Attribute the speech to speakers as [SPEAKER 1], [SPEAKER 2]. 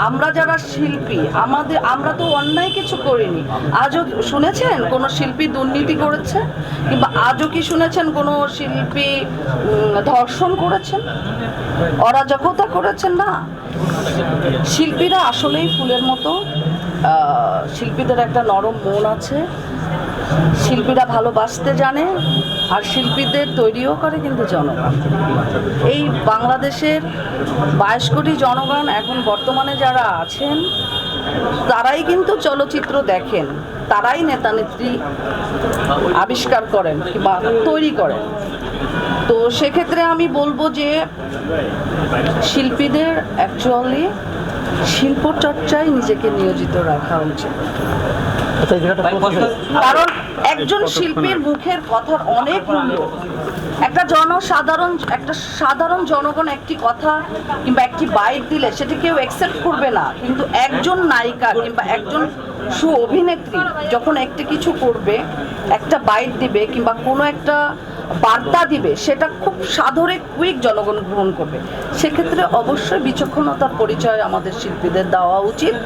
[SPEAKER 1] আমরা যারা শিল্পী আমরা তো অন্যায় কিছু করিনি। আজও শুনেছেন কোনো শিল্পী দুর্নীতি করেছে? কিংবা আজও কি শুনেছেন কোনো শিল্পী ধর্ষণ করেছেন, অরাজকতা করেছেন? না। শিল্পীরা আসলেই ফুলের মতো। শিল্পীদের একটা নরম মন আছে, শিল্পীরা ভালোবাসতে জানে, আর শিল্পীদের তৈরিও করে কিন্তু জনগণ। এই বাংলাদেশের 22 কোটি জনগণ এখন বর্তমানে যারা আছেন তারাই কিন্তু চলচ্চিত্র দেখেন, তারাই নেতা নেত্রী আবিষ্কার করেন কিংবা তৈরি করেন। তো সেক্ষেত্রে আমি বলবো যে শিল্পীদের অ্যাকচুয়ালি শিল্পচর্চায় নিজেকে নিয়োজিত রাখা উচিত। কারণ একজন শিল্পীর মুখের কথার অনেক মূল্য। একটা সাধারণ জনগণ একটি কথা কিংবা একটি বাইট দিলে সেটা কেউ অ্যাকসেপ্ট করবে না, কিন্তু একজন নায়িকা কিংবা একজন অভিনেত্রী যখন একটা কিছু করবে, একটা বাইট দিবে কিংবা কোনো একটা বার্তা দিবে, সেটা খুব সাদরে কুইক জনগণ গ্রহণ করবে। সেক্ষেত্রে অবশ্যই বিচক্ষণতার পরিচয় আমাদের শিল্পীদের দেওয়া উচিত।